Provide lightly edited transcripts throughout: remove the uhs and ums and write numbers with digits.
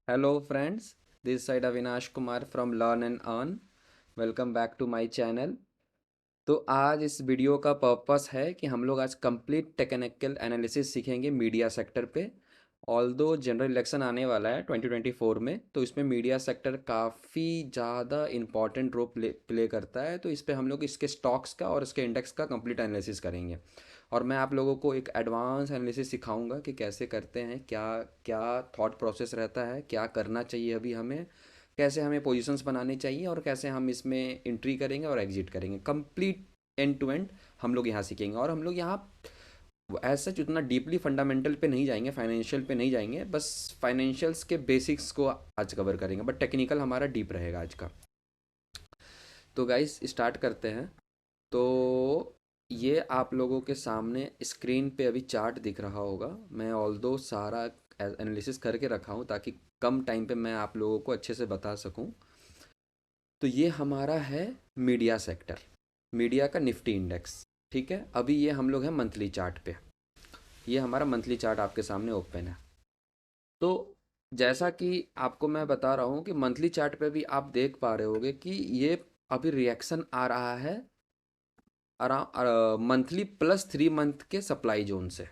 Hello friends, this side Avinash Kumar from Learn and Earn. Welcome back to my channel. तो आज इस video का purpose है कि हम लोग आज कंप्लीट टेक्निकल एनालिसिस सीखेंगे मीडिया सेक्टर पे। ऑल्दो जनरल इलेक्शन आने वाला है 2024 में, तो इसमें मीडिया सेक्टर काफ़ी ज़्यादा इम्पॉर्टेंट रोल प्ले करता है। तो इस पे हम लोग इसके स्टॉक्स का और इसके इंडेक्स का कंप्लीट एनालिसिस करेंगे। और मैं आप लोगों को एक एडवांस एनालिसिस सिखाऊंगा कि कैसे करते हैं, क्या क्या थॉट प्रोसेस रहता है, क्या करना चाहिए अभी हमें, कैसे हमें पोजीशंस बनानी चाहिए और कैसे हम इसमें एंट्री करेंगे और एग्जिट करेंगे। कंप्लीट एंड टू एंड हम लोग यहाँ सीखेंगे। और हम लोग यहाँ ऐसा उतना डीपली फंडामेंटल पे नहीं जाएंगे, फाइनेंशियल पे नहीं जाएंगे, बस फाइनेंशियल्स के बेसिक्स को आज कवर करेंगे, बट टेक्निकल हमारा डीप रहेगा आज का। तो गाइस स्टार्ट करते हैं। तो ये आप लोगों के सामने स्क्रीन पे अभी चार्ट दिख रहा होगा। मैं ऑल दो सारा एनालिसिस करके रखा हूँ ताकि कम टाइम पे मैं आप लोगों को अच्छे से बता सकूँ। तो ये हमारा है मीडिया सेक्टर, मीडिया का निफ्टी इंडेक्स। ठीक है, अभी ये हम लोग हैं मंथली चार्ट पे। ये हमारा मंथली चार्ट आपके सामने ओपन है। तो जैसा कि आपको मैं बता रहा हूँ कि मंथली चार्ट पे भी आप देख पा रहे होगे कि ये अभी रिएक्शन आ रहा है अराउंड मंथली +3 मंथ के सप्लाई जोन से।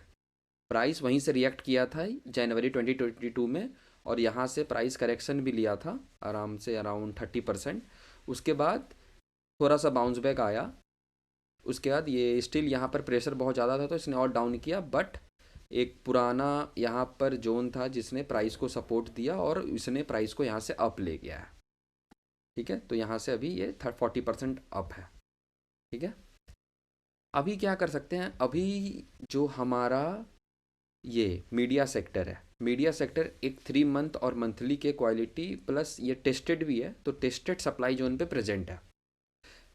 प्राइस वहीं से रिएक्ट किया था जनवरी 2022 में, और यहाँ से प्राइस करेक्शन भी लिया था आराम से अराउंड 30%। उसके बाद थोड़ा सा बाउंस बैक आया। उसके बाद ये स्टिल यहाँ पर प्रेशर बहुत ज़्यादा था तो इसने और डाउन किया, बट एक पुराना यहाँ पर जोन था जिसने प्राइस को सपोर्ट दिया और इसने प्राइस को यहाँ से अप ले गया है। ठीक है, तो यहाँ से अभी ये 40% अप है। ठीक है, अभी क्या कर सकते हैं, अभी जो हमारा ये मीडिया सेक्टर है, मीडिया सेक्टर एक 3 मंथ और मंथली के क्वालिटी प्लस ये टेस्टेड भी है, तो टेस्टेड सप्लाई जोन पे प्रेजेंट है।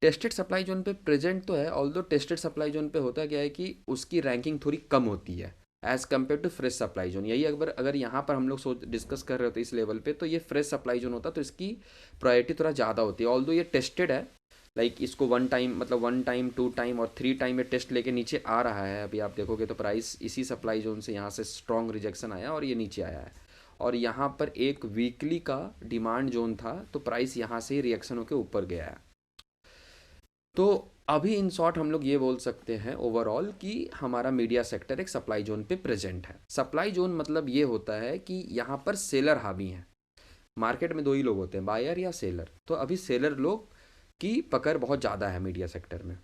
टेस्टेड सप्लाई जोन पे प्रेजेंट तो है, ऑल्दो टेस्टेड सप्लाई जोन पे होता क्या है कि उसकी रैंकिंग थोड़ी कम होती है as compare to fresh supply zone. यही अगर अगर यहाँ पर हम लोग सोच डिस्कस कर रहे होते इस लेवल पे, तो ये फ्रेश सप्लाई जोन होता तो इसकी प्रायोरिटी थोड़ा ज़्यादा होती है। ऑल्दो ये टेस्टेड है, लाइक इसको 1 टाइम मतलब 1 टाइम 2 टाइम और 3 टाइम ये टेस्ट लेके नीचे आ रहा है। अभी आप देखोगे तो प्राइस इसी सप्लाई जोन से यहाँ से स्ट्रॉन्ग रिजेक्शन आया और ये नीचे आया है। और यहाँ पर एक वीकली का डिमांड जोन था, तो प्राइस यहाँ से ही रिएक्शन होकर ऊपर गया है। तो अभी इन शॉर्ट हम लोग ये बोल सकते हैं ओवरऑल कि हमारा मीडिया सेक्टर एक सप्लाई जोन पे प्रेजेंट है। सप्लाई जोन मतलब ये होता है कि यहाँ पर सेलर हावी हैं। मार्केट में दो ही लोग होते हैं, बायर या सेलर। तो अभी सेलर लोग की पकड़ बहुत ज़्यादा है मीडिया सेक्टर में।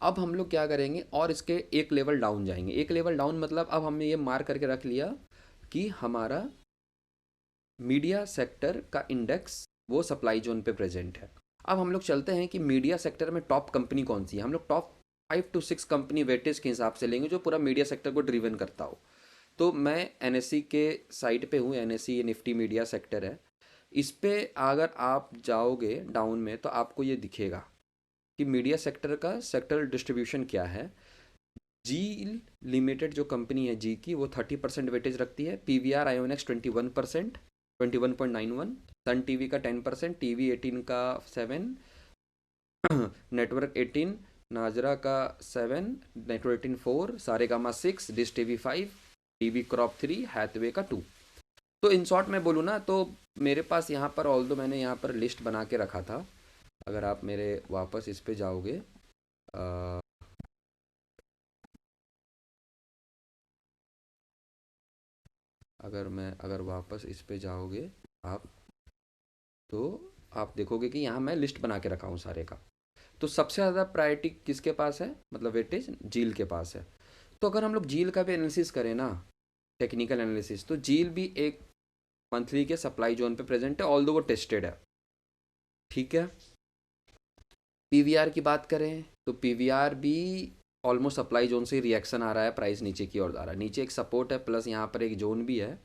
अब हम लोग क्या करेंगे और इसके एक लेवल डाउन जाएंगे। एक लेवल डाउन मतलब अब हमने ये मार्क करके रख लिया कि हमारा मीडिया सेक्टर का इंडेक्स वो सप्लाई जोन पे प्रेजेंट है। अब हम लोग चलते हैं कि मीडिया सेक्टर में टॉप कंपनी कौन सी है। हम लोग टॉप 5 to 6 कंपनी वेटेज के हिसाब से लेंगे जो पूरा मीडिया सेक्टर को ड्रिवन करता हो। तो मैं एनएससी के साइड पे हूँ, एनएससी निफ्टी मीडिया सेक्टर है। इस पे अगर आप जाओगे डाउन में तो आपको ये दिखेगा कि मीडिया सेक्टर का सेक्टर डिस्ट्रीब्यूशन क्या है। जी लिमिटेड जो कंपनी है जी की, वो 30% वेटेज रखती है। P V R INOX 21%, 21.91। Sun TV का 10%, टीवी 18 का 7, नेटवर्क 18, नाजरा का 7, network 18 4, Saregama 6, Dish TV 5, TV क्रॉप 3, हैथवे का 2। तो इन शॉर्ट में बोलूँ ना तो मेरे पास यहाँ पर ऑल्दो मैंने यहाँ पर लिस्ट बना के रखा था। अगर आप मेरे वापस इस पे जाओगे, अगर वापस इस पे जाओगे आप, तो आप देखोगे कि यहाँ मैं लिस्ट बना के रखा हूँ सारे का। तो सबसे ज़्यादा प्रायोरिटी किसके पास है, मतलब वेटेज जील के पास है। तो अगर हम लोग जील का भी एनालिसिस करें ना, टेक्निकल एनालिसिस, तो जील भी एक मंथली के सप्लाई जोन पे प्रेजेंट है, ऑल दो वो टेस्टेड है। ठीक है, पीवीआर की बात करें तो पीवीआर भी ऑलमोस्ट सप्लाई जोन से रिएक्शन आ रहा है, प्राइस नीचे की ओर आ रहा है। नीचे एक सपोर्ट है प्लस यहाँ पर एक जोन भी है,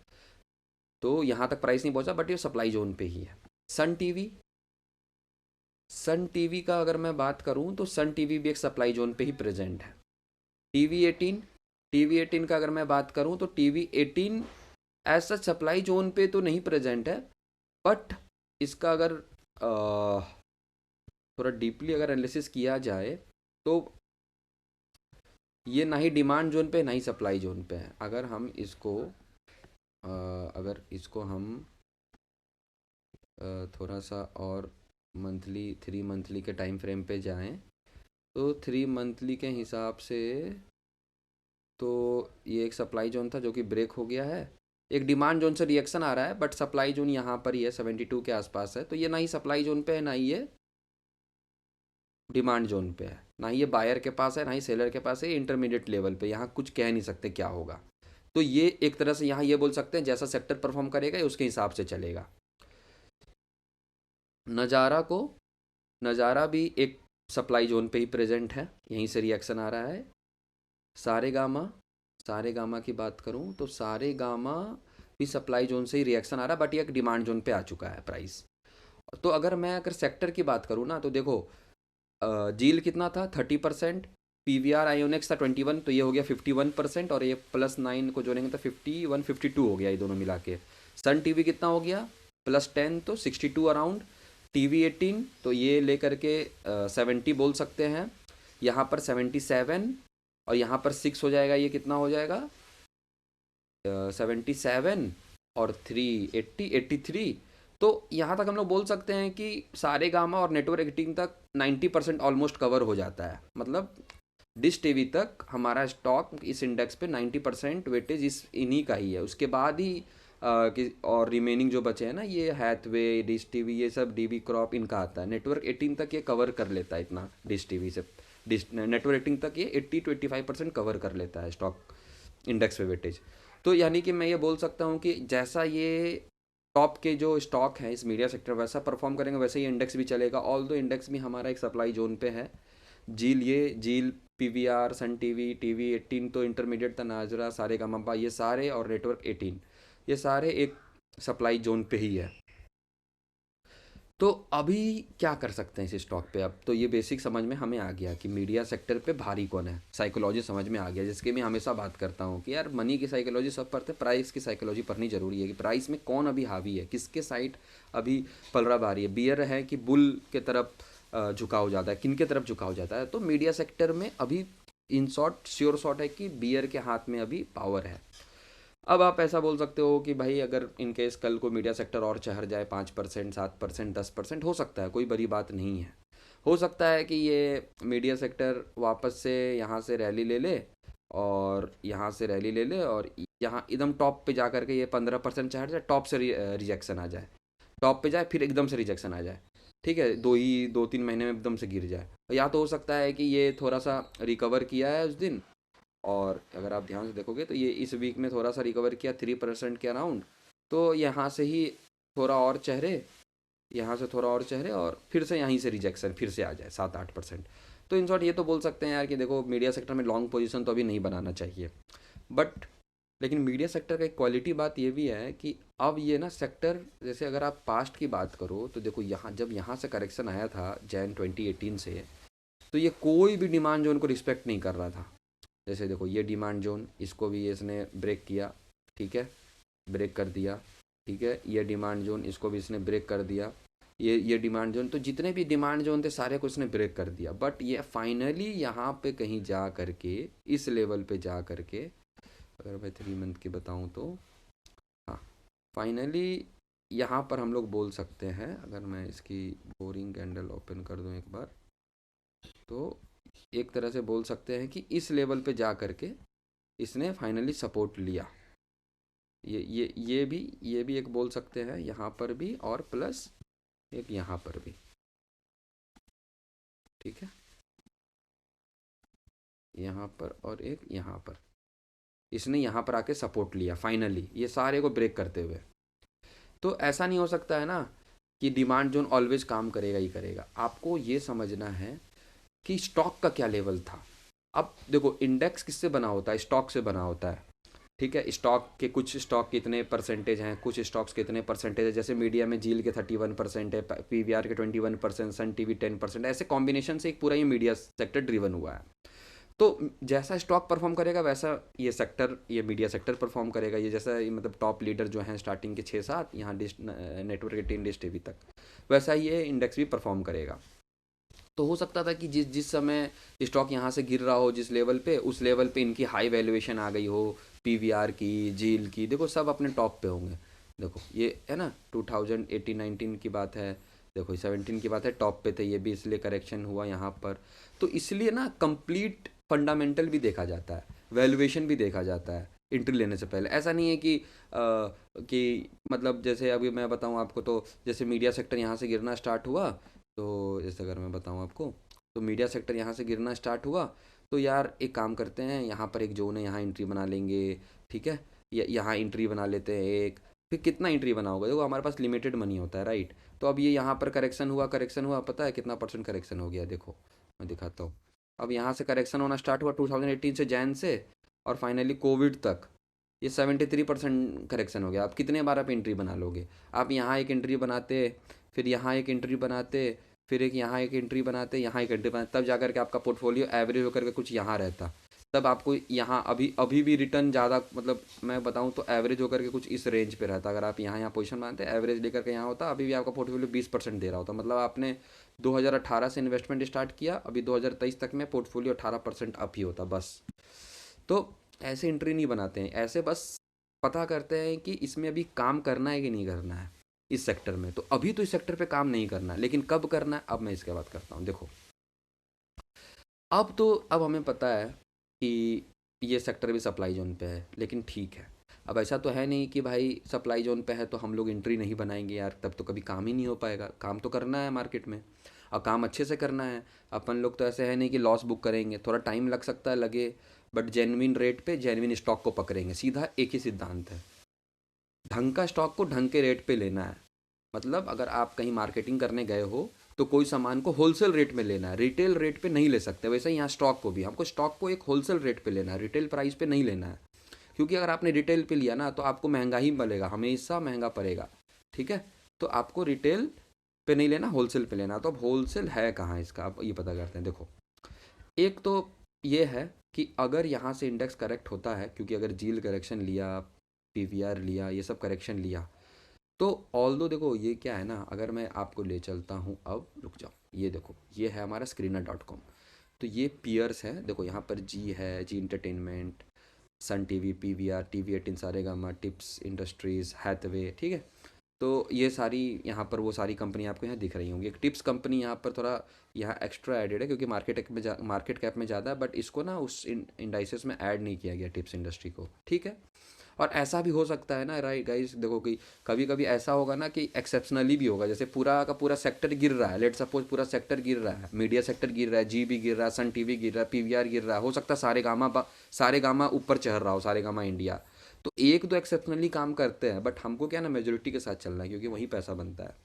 तो यहाँ तक प्राइस नहीं पहुँचा बट ये सप्लाई जोन पे ही है। सन टीवी, सन टीवी का अगर मैं बात करूँ तो सन टीवी भी एक सप्लाई जोन पे ही प्रेजेंट है। टीवी 18, टीवी 18 का अगर मैं बात करूँ तो TV 18 as such supply zone पे तो नहीं प्रेजेंट है, बट इसका अगर थोड़ा डीपली अगर एनालिसिस किया जाए तो ये ना ही डिमांड जोन पे ना ही सप्लाई जोन पे है। अगर हम इसको अगर इसको हम थोड़ा सा और मंथली 3 मंथली के टाइम फ्रेम पे जाएं, तो 3 मंथली के हिसाब से तो ये एक सप्लाई जोन था जो कि ब्रेक हो गया है। एक डिमांड जोन से रिएक्शन आ रहा है, बट सप्लाई जोन यहाँ पर ही है, 72 के आसपास है। तो ये ना ही सप्लाई जोन पे है, ना ही ये डिमांड जोन पे है, ना ही ये बायर के पास है, ना ही सेलर के पास है। इंटरमीडिएट लेवल पे यहाँ कुछ कह नहीं सकते क्या होगा। तो ये एक तरह से यहाँ ये बोल सकते हैं जैसा सेक्टर परफॉर्म करेगा ये उसके हिसाब से चलेगा। नज़ारा को नज़ारा भी एक सप्लाई जोन पे ही प्रेजेंट है, यहीं से रिएक्शन आ रहा है। सारे गामा की बात करूं तो सारे गामा भी सप्लाई जोन से ही रिएक्शन आ रहा है, बट ये एक डिमांड जोन पे आ चुका है प्राइस। तो अगर सेक्टर की बात करूं ना, तो देखो जील कितना था 30%, पीवीआर आयोनिक्स था 21, तो ये हो गया 51%, और ये +9 को जोड़ेंगे तो 51 52 हो गया ये दोनों मिला के। सन टीवी कितना हो गया +10, तो 62 अराउंड। टीवी 18 तो ये लेकर के 70 बोल सकते हैं। यहाँ पर 77, और यहाँ पर 6 हो जाएगा, ये कितना हो जाएगा 77 और 3 80 83। तो यहाँ तक हम लोग बोल सकते हैं कि सारे गामा और नेटवर्क एडिटिंग तक 90% ऑलमोस्ट कवर हो जाता है। मतलब डिश टीवी तक हमारा स्टॉक इस इंडेक्स पे 90% वेटेज इस इन्हीं का ही है। उसके बाद ही और रिमेनिंग जो बचे हैं ना, ये हैथवे, डिश टीवी, ये सब डीबी क्रॉप इनका आता है। नेटवर्क 18 तक ये कवर कर लेता है इतना, डिश टीवी से डिश नेटवर्क 18 तक ये 80 to 85% कवर कर लेता है स्टॉक इंडेक्स पे वेटेज। तो यानी कि मैं ये बोल सकता हूँ कि जैसा ये टॉप के जो स्टॉक हैं इस मीडिया सेक्टर वैसा परफॉर्म करेंगे, वैसे ही इंडेक्स भी चलेगा। ऑल दो इंडेक्स भी हमारा एक सप्लाई जोन पे है। जील, पीवीआर, सन टीवी, टीवी 18 तो इंटरमीडिएट था, नाजरा, सारे गामा, ये सारे, और नेटवर्क 18, ये सारे एक सप्लाई जोन पे ही है। तो अभी क्या कर सकते हैं इस स्टॉक पे? अब तो ये बेसिक समझ में हमें आ गया कि मीडिया सेक्टर पे भारी कौन है, साइकोलॉजी समझ में आ गया, जिसके मैं हमेशा बात करता हूँ कि यार मनी की साइकोलॉजी सब पढ़ते, प्राइस की साइकोलॉजी पढ़नी जरूरी है कि प्राइस में कौन अभी हावी है, किसके साइड अभी पलड़ा भारी है, बियर है कि बुल के तरफ झुकाव ज़्यादा है, किन के तरफ झुकाव जाता है। तो मीडिया सेक्टर में अभी इन शॉर्ट श्योर शॉर्ट है कि बियर के हाथ में अभी पावर है। अब आप ऐसा बोल सकते हो कि भाई अगर इन केस कल को मीडिया सेक्टर और चढ़ जाए 5%, 7%, 10%, हो सकता है, कोई बड़ी बात नहीं है। हो सकता है कि ये मीडिया सेक्टर वापस से यहाँ से रैली ले ले, और यहाँ से रैली ले ले, और यहाँ एकदम टॉप पे जा करके ये 15% चढ़ जाए, टॉप से रिजेक्शन आ जाए, टॉप पे जाए फिर एकदम से रिजेक्शन आ जाए। ठीक है, 2-3 महीने में एकदम से गिर जाए। या तो हो सकता है कि ये थोड़ा सा रिकवर किया है उस दिन, और अगर आप ध्यान से देखोगे तो ये इस वीक में थोड़ा सा रिकवर किया 3% के अराउंड। तो यहाँ से ही थोड़ा और चेहरे, यहाँ से थोड़ा और चेहरे, और फिर से यहीं से रिजेक्शन फिर से आ जाए 7-8%। तो इन शॉर्ट ये तो बोल सकते हैं यार कि देखो मीडिया सेक्टर में लॉन्ग पोजीशन तो अभी नहीं बनाना चाहिए। बट लेकिन मीडिया सेक्टर का एक क्वालिटी बात ये भी है कि अब ये ना सेक्टर, जैसे अगर आप पास्ट की बात करो तो देखो यहाँ जब यहाँ से करेक्शन आया था जैन 2018 से, तो ये कोई भी डिमांड जोन को रिस्पेक्ट नहीं कर रहा था। जैसे देखो ये डिमांड जोन, इसको भी इसने ब्रेक किया, ठीक है, ब्रेक कर दिया, ठीक है, ये डिमांड जोन, इसको भी इसने ब्रेक कर दिया, ये डिमांड जोन, तो जितने भी डिमांड जोन थे सारे को इसने ब्रेक कर दिया। बट ये फाइनली यहाँ पे कहीं जा करके, इस लेवल पे जा करके, अगर मैं 3 मंथ की बताऊँ तो हाँ, फाइनली यहाँ पर हम लोग बोल सकते हैं, अगर मैं इसकी बोरिंग कैंडल ओपन कर दूँ एक बार, तो एक तरह से बोल सकते हैं कि इस लेवल पे जा करके इसने फाइनली सपोर्ट लिया। ये भी एक बोल सकते हैं, यहाँ पर भी, और प्लस एक यहाँ पर भी, ठीक है, यहाँ पर और एक यहाँ पर, इसने यहाँ पर आके सपोर्ट लिया फाइनली, ये सारे को ब्रेक करते हुए। तो ऐसा नहीं हो सकता है ना कि डिमांड जोन ऑलवेज काम करेगा ही करेगा। आपको ये समझना है कि स्टॉक का क्या लेवल था। अब देखो इंडेक्स किससे बना होता है, स्टॉक से बना होता है, ठीक है। स्टॉक के कुछ स्टॉक कितने परसेंटेज हैं, कुछ स्टॉक्स कितने परसेंटेज है, जैसे मीडिया में जील के 31% है, पीवीआर के 21%, सन टीवी 10%, ऐसे कॉम्बिनेशन से एक पूरा ये मीडिया सेक्टर ड्रिवन हुआ है। तो जैसा स्टॉक परफॉर्म करेगा वैसा ये सेक्टर, ये मीडिया सेक्टर परफॉर्म करेगा। ये जैसा मतलब टॉप लीडर जो हैं स्टार्टिंग के 6-7 यहाँ डिश नेटवर्क 18 डिश टीवी तक, वैसा ही ये इंडेक्स भी परफॉर्म करेगा। तो हो सकता था कि जिस जिस समय स्टॉक यहाँ से गिर रहा हो जिस लेवल पे, उस लेवल पे इनकी हाई वैल्यूएशन आ गई हो, पीवीआर की, जील की, देखो सब अपने टॉप पे होंगे। देखो ये है ना 2018-19 की बात है, देखो 17 की बात है, टॉप पे थे ये भी, इसलिए करेक्शन हुआ यहाँ पर। तो इसलिए ना कंप्लीट फंडामेंटल भी देखा जाता है, वैल्यूएशन भी देखा जाता है एंट्री लेने से पहले। ऐसा नहीं है कि मतलब जैसे अभी मैं बताऊँ आपको, तो जैसे मीडिया सेक्टर यहाँ से गिरना स्टार्ट हुआ, तो जैसे अगर मैं बताऊँ आपको, तो मीडिया सेक्टर यहाँ से गिरना स्टार्ट हुआ, तो यार एक काम करते हैं, यहाँ पर एक जोन है, यहाँ एंट्री बना लेंगे, ठीक है, यहाँ एंट्री बना लेते हैं एक। फिर कितना एंट्री बनाओगे, देखो हमारे पास लिमिटेड मनी होता है, राइट। तो अब ये यहाँ पर करेक्शन हुआ, पता है कितना परसेंट करेक्शन हो गया, देखो मैं दिखाता हूँ। अब यहाँ से करेक्शन होना स्टार्ट हुआ 2018 से, जैन से, और फाइनली कोविड तक ये 73% करेक्शन हो गया। आप कितने बार आप एंट्री बना लोगे? आप यहाँ एक एंट्री बनाते, फिर यहाँ एक एंट्री बनाते, फिर एक यहाँ एक एंट्री बनाते, यहाँ एक एंट्री बनाते, तब जा करके आपका पोर्टफोलियो एवरेज होकर के कुछ यहाँ रहता। तब आपको यहाँ अभी अभी भी रिटर्न ज़्यादा, मतलब मैं बताऊँ तो एवरेज होकर के कुछ इस रेंज पे रहता। अगर आप यहाँ यहाँ पोजीशन बनाते, एवरेज लेकर के यहाँ होता, अभी भी आपका पोर्टफोलियो 20% दे रहा होता। मतलब आपने 2018 से इन्वेस्टमेंट स्टार्ट किया, अभी 2023 तक में पोर्टफोलियो 18% अप ही होता बस। तो ऐसे एंट्री नहीं बनाते हैं, ऐसे बस पता करते हैं कि इसमें अभी काम करना है कि नहीं करना है इस सेक्टर में। तो अभी तो इस सेक्टर पे काम नहीं करना है, लेकिन कब करना है, अब मैं इसके बात करता हूँ। देखो अब हमें पता है कि ये सेक्टर भी सप्लाई जोन पे है, लेकिन ठीक है, अब ऐसा तो है नहीं कि भाई सप्लाई जोन पे है तो हम लोग एंट्री नहीं बनाएंगे यार, तब तो कभी काम ही नहीं हो पाएगा। काम तो करना है मार्केट में, और काम अच्छे से करना है। अपन लोग तो ऐसे है नहीं कि लॉस बुक करेंगे, थोड़ा टाइम लग सकता है, लगे, बट जेन्युइन रेट पे जेन्युइन स्टॉक को पकड़ेंगे। सीधा एक ही सिद्धांत है, ढंग का स्टॉक को ढंग के रेट पे लेना है। मतलब अगर आप कहीं मार्केटिंग करने गए हो, तो कोई सामान को होलसेल रेट में लेना है, रिटेल रेट पे नहीं ले सकते। वैसे ही यहाँ स्टॉक को भी, हमको स्टॉक को एक होलसेल रेट पे लेना है, रिटेल प्राइस पे नहीं लेना है। क्योंकि अगर आपने रिटेल पे लिया ना, तो आपको महंगा ही मिलेगा, हमेशा महंगा पड़ेगा, ठीक है। तो आपको रिटेल पे नहीं लेना, होलसेल पे लेना। तो अब होलसेल है कहाँ इसका, आप ये पता करते हैं। देखो एक तो ये है कि अगर यहाँ से इंडेक्स करेक्ट होता है, क्योंकि अगर जील करेक्शन लिया, पीवीआर लिया, ये सब करेक्शन लिया, तो ऑल दो देखो ये क्या है ना, अगर मैं आपको ले चलता हूँ, अब रुक जाओ, ये देखो ये है हमारा screener.com। तो ये पियर्स है, देखो यहाँ पर जी है, Zee entertainment, Sun TV, PVR, TV 18, Saregama, Tips Industries, Hathway, ठीक है। तो ये सारी यहाँ पर वो सारी कंपनी आपको यहाँ दिख रही होंगी। एक टिप्स कंपनी यहाँ पर थोड़ा यहाँ एक्स्ट्रा एडेड है, क्योंकि मार्केट कैप में ज़्यादा है, बट इसको ना उस इंडाइसेस में ऐड नहीं किया गया टिप्स इंडस्ट्री को, ठीक है। और ऐसा भी हो सकता है ना, राइट गाइस, देखो कि कभी कभी ऐसा होगा ना कि एक्सेप्शनली भी होगा, जैसे पूरा का पूरा सेक्टर गिर रहा है, लेट सपोज पूरा सेक्टर गिर रहा है, मीडिया सेक्टर गिर रहा है, जी भी गिर रहा है, सन टीवी गिर रहा है, पीवीआर गिर रहा है, हो सकता है सारे गामा ऊपर चढ़ रहा हो, सारे गामा इंडिया। तो एक दो एक्सेप्शनली काम करते हैं, बट हमको क्या ना मेजोरिटी के साथ चलना है, क्योंकि वहीं पैसा बनता है।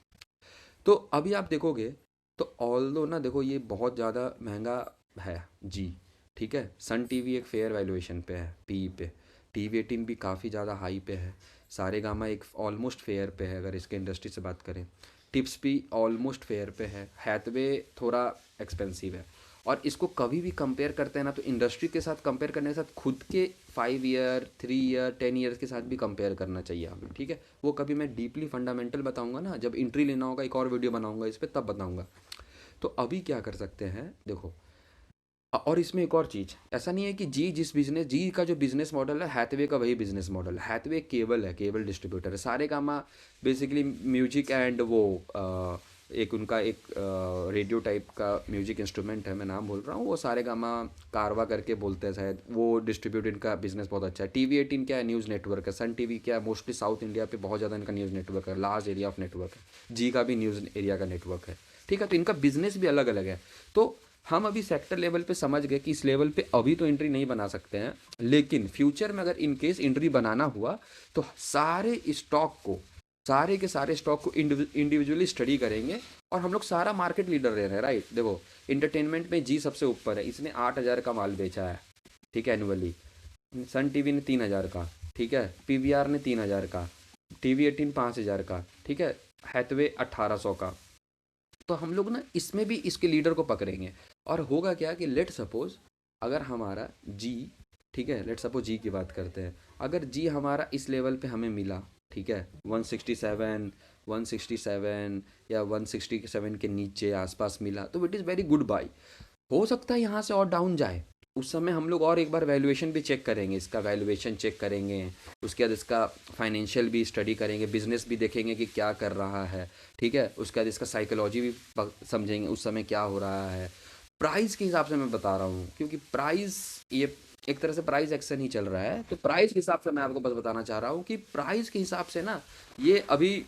तो अभी आप देखोगे, तो ऑल्दो ना देखो ये बहुत ज़्यादा महंगा है जी, ठीक है। सन टीवी एक फेयर वैल्यूएशन पे है, पी पे। टीवी 18 भी काफ़ी ज़्यादा हाई पे है। सारे गामा एक ऑलमोस्ट फेयर पे है, अगर इसके इंडस्ट्री से बात करें। टिप्स भी ऑलमोस्ट फेयर पे है। हैथवे थोड़ा एक्सपेंसिव है। और इसको कभी भी कंपेयर करते हैं ना, तो इंडस्ट्री के साथ कंपेयर करने के साथ खुद के 5 ईयर, 3 ईयर, 10 ईयर्स के साथ भी कंपेयर करना चाहिए हमें, ठीक है। वो कभी मैं डीपली फंडामेंटल बताऊंगा ना, जब एंट्री लेना होगा, एक और वीडियो बनाऊंगा इस पर, तब बताऊंगा। तो अभी क्या कर सकते हैं, देखो और इसमें एक और चीज़, ऐसा नहीं है कि जी का जो बिजनेस मॉडल है, हैथवे का वही बिजनेस मॉडल है। हैथवे केबल है, केबल डिस्ट्रीब्यूटर है। सारे कामा बेसिकली म्यूजिक एंड वो एक उनका एक रेडियो टाइप का म्यूजिक इंस्ट्रूमेंट है, मैं नाम भूल रहा हूँ, वो सारे गामा कारवा करके बोलते हैं शायद, वो डिस्ट्रीब्यूट इनका बिजनेस बहुत अच्छा है। टीवी 18 क्या है, न्यूज़ नेटवर्क है। सन टीवी क्या है, मोस्टली साउथ इंडिया पे बहुत ज़्यादा इनका न्यूज़ नेटवर्क है, लार्ज एरिया ऑफ नेटवर्क है। जी का भी न्यूज़ एरिया का नेटवर्क है, ठीक है। तो इनका बिजनेस भी अलग अलग है। तो हम अभी सेक्टर लेवल पे समझ गए कि इस लेवल पे अभी तो एंट्री नहीं बना सकते हैं, लेकिन फ्यूचर में अगर इन केस एंट्री बनाना हुआ, तो सारे के सारे स्टॉक को इंडिविजुअली स्टडी करेंगे। और हम लोग सारा मार्केट लीडर रह रहे हैं, राइट। देखो इंटरटेनमेंट में जी सबसे ऊपर है, इसने 8,000 का माल बेचा है, ठीक है, एनुअली। सन टीवी ने 3,000 का, ठीक है। पीवीआर ने 3,000 का, टीवी 18 5,000 का, ठीक है। हैथवे 1,800 का। तो हम लोग ना इसमें भी इसके लीडर को पकड़ेंगे। और होगा क्या कि लेट सपोज अगर हमारा जी, ठीक है, लेट सपोज जी की बात करते हैं, अगर जी हमारा इस लेवल पे हमें मिला, ठीक है, 167, 167 या 167 के नीचे आसपास मिला, तो it is very good by. हो सकता है यहाँ से और डाउन जाए, उस समय हम लोग और एक बार वैल्यूएशन भी चेक करेंगे, इसका वैल्यूएशन चेक करेंगे, उसके बाद इसका फाइनेंशियल भी स्टडी करेंगे, बिजनेस भी देखेंगे कि क्या कर रहा है, ठीक है। उसके बाद इसका साइकोलॉजी भी समझेंगे उस समय क्या हो रहा है। प्राइस के हिसाब से मैं बता रहा हूँ, क्योंकि प्राइस ये एक तरह से प्राइस एक्शन ही चल रहा है, तो प्राइस के हिसाब से मैं आपको बस बताना चाह रहा हूँ कि प्राइस के हिसाब से ना ये अभी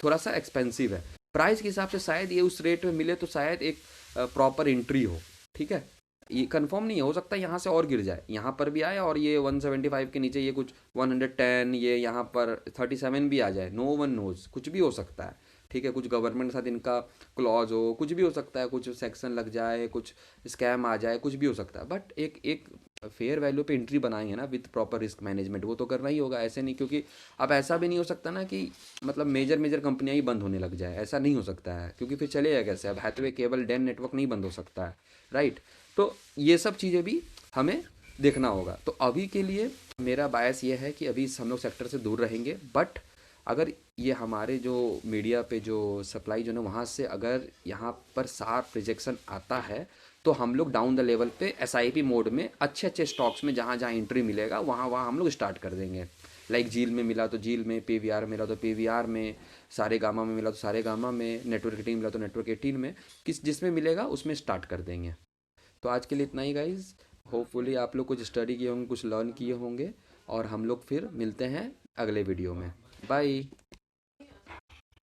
थोड़ा सा एक्सपेंसिव है। प्राइस के हिसाब से शायद ये उस रेट में मिले तो शायद एक प्रॉपर एंट्री हो, ठीक है। ये कंफर्म नहीं है, हो सकता है यहाँ से और गिर जाए, यहाँ पर भी आए और ये 175 के नीचे ये कुछ 110, ये यहाँ पर 37 भी आ जाए, नो वन नोज, कुछ भी हो सकता है, ठीक है। कुछ गवर्नमेंट के साथ इनका क्लॉज हो, कुछ भी हो सकता है, कुछ सेक्शन लग जाए, कुछ स्कैम आ जाए, कुछ भी हो सकता है। बट एक एक फेयर वैल्यू पे एंट्री बनाई है ना विद प्रॉपर रिस्क मैनेजमेंट, वो तो करना ही होगा, ऐसे नहीं। क्योंकि अब ऐसा भी नहीं हो सकता ना कि मतलब मेजर मेजर कंपनियां ही बंद होने लग जाए, ऐसा नहीं हो सकता है, क्योंकि फिर चलेगा कैसे। अब हैथवे केबल डेन नेटवर्क नहीं बंद हो सकता है, राइट। तो ये सब चीज़ें भी हमें देखना होगा। तो अभी के लिए मेरा बायस ये है कि अभी हम लोग सेक्टर से दूर रहेंगे, बट अगर ये हमारे जो मीडिया पे जो सप्लाई जो है वहाँ से अगर यहाँ पर शार्प रिजेक्शन आता है, तो हम लोग डाउन द लेवल पे एसआईपी मोड में अच्छे अच्छे स्टॉक्स में जहाँ जहाँ एंट्री मिलेगा वहाँ वहाँ हम लोग स्टार्ट कर देंगे। लाइक झील में मिला तो झील में, पीवीआर मिला तो पीवीआर में, सारे गामा में मिला तो सारे गामा में, नेटवर्क 18 मिला तो नेटवर्क 18 में, किस जिसमें मिलेगा उसमें स्टार्ट कर देंगे। तो आज के लिए इतना ही गाइज। होपफुली आप लोग कुछ स्टडी किए होंगे, कुछ लर्न किए होंगे, और हम लोग फिर मिलते हैं अगले वीडियो में। बाय।